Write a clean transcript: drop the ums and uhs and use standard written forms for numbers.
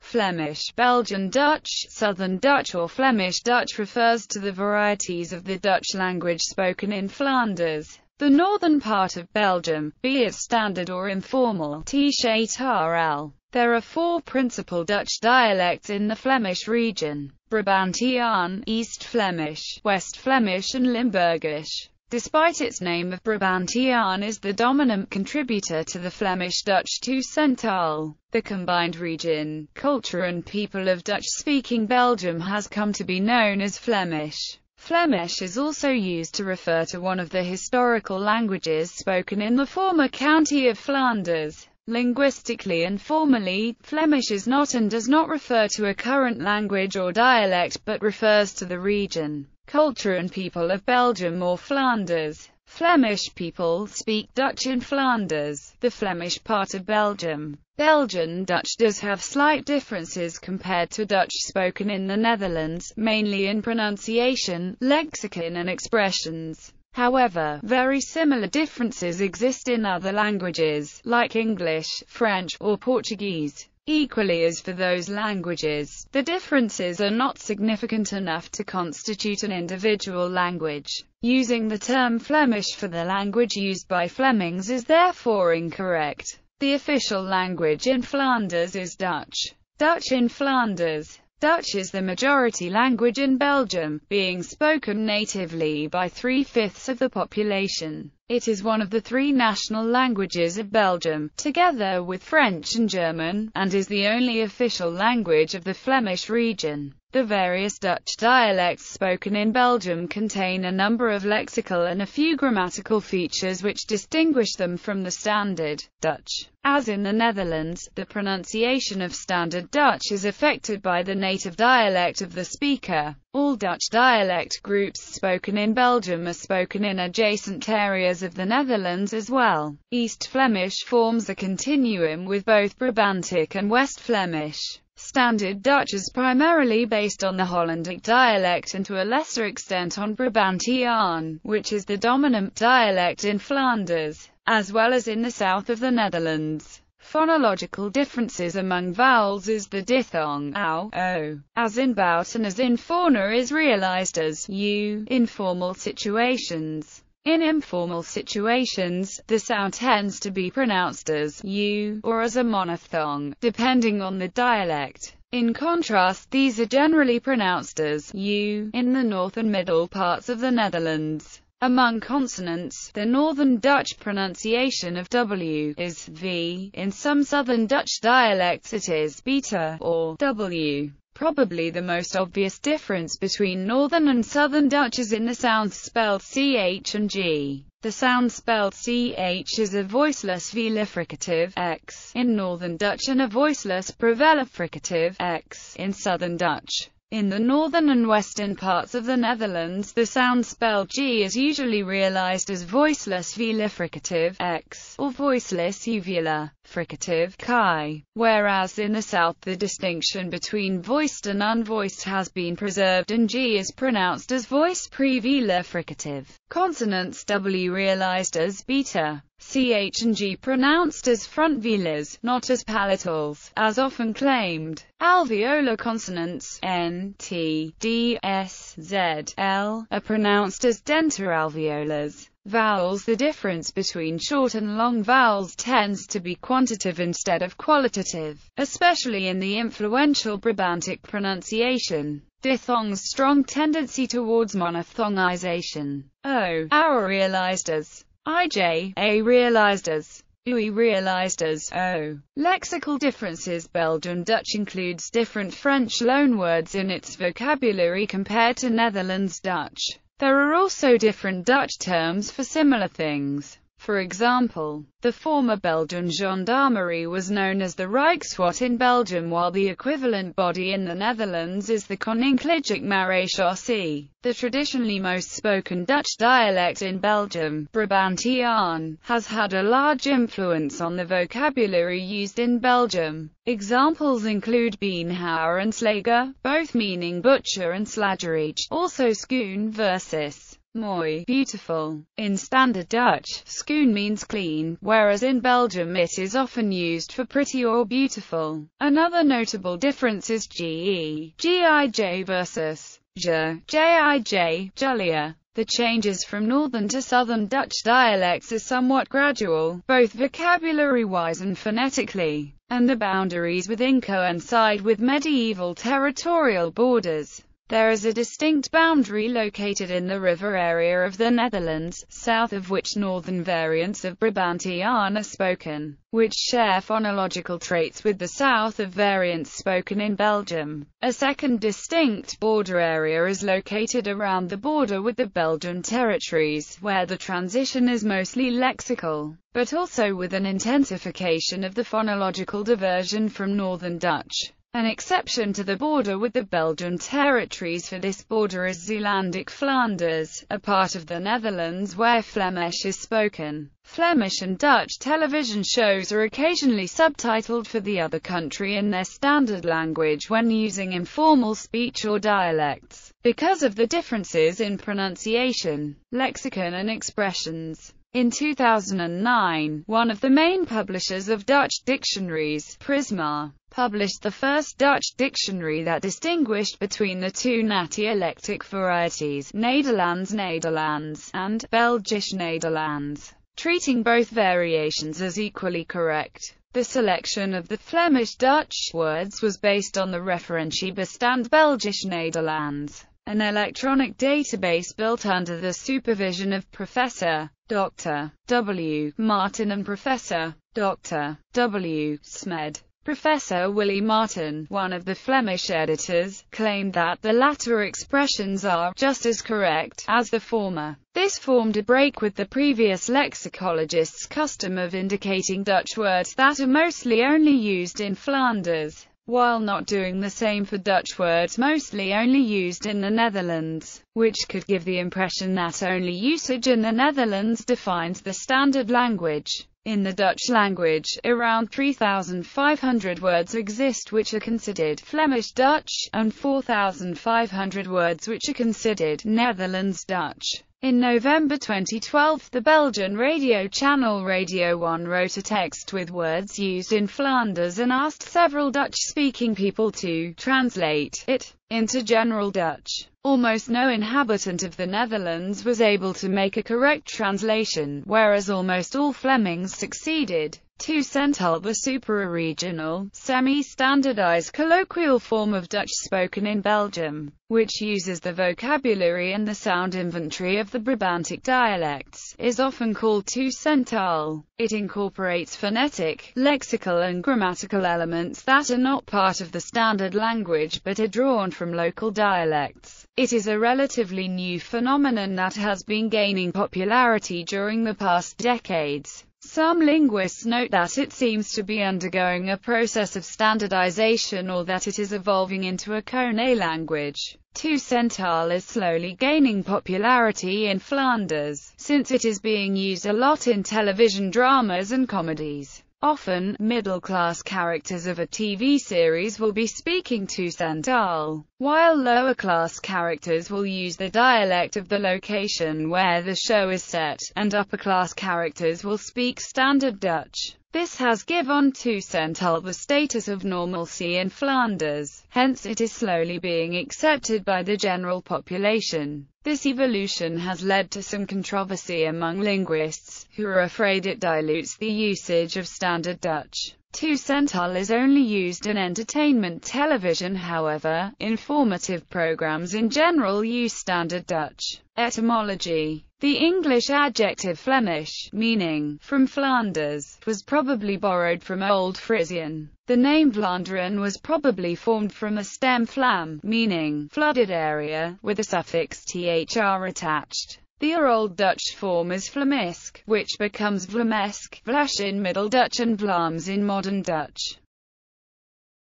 Flemish, Belgian Dutch, Southern Dutch or Flemish Dutch refers to the varieties of the Dutch language spoken in Flanders, the northern part of Belgium, be it standard or informal, TZRL. There are four principal Dutch dialects in the Flemish region: Brabantiaan, East Flemish, West Flemish and Limburgish. Despite its name of Brabantiaan is the dominant contributor to the Flemish Dutch Two-Centaal. The combined region, culture and people of Dutch-speaking Belgium has come to be known as Flemish. Flemish is also used to refer to one of the historical languages spoken in the former county of Flanders. Linguistically and formally, Flemish is not and does not refer to a current language or dialect but refers to the region, culture and people of Belgium or Flanders. Flemish people speak Dutch in Flanders, the Flemish part of Belgium. Belgian Dutch does have slight differences compared to Dutch spoken in the Netherlands, mainly in pronunciation, lexicon and expressions. However, very similar differences exist in other languages, like English, French, or Portuguese. Equally as for those languages, the differences are not significant enough to constitute an individual language. Using the term Flemish for the language used by Flemings is therefore incorrect. The official language in Flanders is Dutch. Dutch in Flanders. Dutch is the majority language in Belgium, being spoken natively by 3/5 of the population. It is one of the three national languages of Belgium, together with French and German, and is the only official language of the Flemish region. The various Dutch dialects spoken in Belgium contain a number of lexical and a few grammatical features which distinguish them from the standard Dutch. As in the Netherlands, the pronunciation of standard Dutch is affected by the native dialect of the speaker. All Dutch dialect groups spoken in Belgium are spoken in adjacent areas of the Netherlands as well. East Flemish forms a continuum with both Brabantic and West Flemish. Standard Dutch is primarily based on the Hollandic dialect and to a lesser extent on Brabantiaan, which is the dominant dialect in Flanders, as well as in the south of the Netherlands. Phonological differences among vowels is the diphthong ow, o, as in bout and as in fauna is realized as u in formal situations. In informal situations, the sound tends to be pronounced as u, or as a monophthong, depending on the dialect. In contrast, these are generally pronounced as u in the north and middle parts of the Netherlands. Among consonants, the Northern Dutch pronunciation of w is v. In some Southern Dutch dialects it is beta, or w. Probably the most obvious difference between Northern and Southern Dutch is in the sounds spelled ch and g. The sound spelled ch is a voiceless velar fricative x in Northern Dutch and a voiceless prevelar fricative x in Southern Dutch. In the northern and western parts of the Netherlands, the sound spelled g is usually realized as voiceless velar fricative x or voiceless uvular fricative chi, whereas in the south the distinction between voiced and unvoiced has been preserved and g is pronounced as voiced prevelar fricative. Consonants w realized as beta, ch and g pronounced as front velars, not as palatals, as often claimed. Alveolar consonants n, t, d, s, z, l are pronounced as dentar alveolars. Vowels. The difference between short and long vowels tends to be quantitative instead of qualitative, especially in the influential Brabantic pronunciation. Diphthong's strong tendency towards monophthongization. O, our realized as ij, a realized as ui, realized as o. Lexical differences. Belgian Dutch includes different French loanwords in its vocabulary compared to Netherlands Dutch. There are also different Dutch terms for similar things. For example, the former Belgian gendarmerie was known as the Rijkswacht in Belgium, while the equivalent body in the Netherlands is the Koninklijke Marechaussee. The traditionally most spoken Dutch dialect in Belgium, Brabantiaan, has had a large influence on the vocabulary used in Belgium. Examples include beenhouwer and slager, both meaning butcher, and slagerige, also schoon versus mooi, beautiful. In Standard Dutch, schoon means clean, whereas in Belgium it is often used for pretty or beautiful. Another notable difference is gij versus jij, jollier. The changes from Northern to Southern Dutch dialects are somewhat gradual, both vocabulary-wise and phonetically, and the boundaries within coincide with medieval territorial borders. There is a distinct boundary located in the river area of the Netherlands, south of which northern variants of Brabantian are spoken, which share phonological traits with the south of variants spoken in Belgium. A second distinct border area is located around the border with the Belgian territories, where the transition is mostly lexical, but also with an intensification of the phonological diversion from Northern Dutch. An exception to the border with the Belgian territories for this border is Zeelandic Flanders, a part of the Netherlands where Flemish is spoken. Flemish and Dutch television shows are occasionally subtitled for the other country in their standard language when using informal speech or dialects, because of the differences in pronunciation, lexicon and expressions. In 2009, one of the main publishers of Dutch dictionaries, Prisma, published the first Dutch dictionary that distinguished between the two natialectic varieties, Nederlands and Belgisch Nederlands, treating both variations as equally correct. The selection of the Flemish Dutch words was based on the referentiebestand Belgisch Nederlands, an electronic database built under the supervision of Professor Dr. W. Martin and Professor Dr. W. Smed. Professor Willy Martin, one of the Flemish editors, claimed that the latter expressions are just as correct as the former. This formed a break with the previous lexicologists' custom of indicating Dutch words that are mostly only used in Flanders, while not doing the same for Dutch words mostly only used in the Netherlands, which could give the impression that only usage in the Netherlands defines the standard language. In the Dutch language, around 3,500 words exist which are considered Flemish Dutch, and 4,500 words which are considered Netherlands Dutch. In November 2012, the Belgian radio channel Radio 1 wrote a text with words used in Flanders and asked several Dutch-speaking people to translate it into General Dutch. Almost no inhabitant of the Netherlands was able to make a correct translation, whereas almost all Flemings succeeded. Tusental, the supra-regional, semi-standardized colloquial form of Dutch spoken in Belgium, which uses the vocabulary and the sound inventory of the Brabantic dialects, is often called Tusental. It incorporates phonetic, lexical and grammatical elements that are not part of the standard language but are drawn from local dialects. It is a relatively new phenomenon that has been gaining popularity during the past decades. Some linguists note that it seems to be undergoing a process of standardization or that it is evolving into a Koné language. Tusental is slowly gaining popularity in Flanders, since it is being used a lot in television dramas and comedies. Often, middle-class characters of a TV series will be speaking Tusental, while lower-class characters will use the dialect of the location where the show is set, and upper-class characters will speak Standard Dutch. This has given Tusental the status of normalcy in Flanders, hence it is slowly being accepted by the general population. This evolution has led to some controversy among linguists, who are afraid it dilutes the usage of Standard Dutch. Tusental is only used in entertainment television, however, informative programs in general use Standard Dutch. Etymology. The English adjective Flemish, meaning from Flanders, was probably borrowed from Old Frisian. The name Vlaanderen was probably formed from a stem flam, meaning flooded area, with a suffix thr attached. The Old Dutch form is Flemisk, which becomes Vlamesk, Vlash in Middle Dutch and Vlaams in Modern Dutch.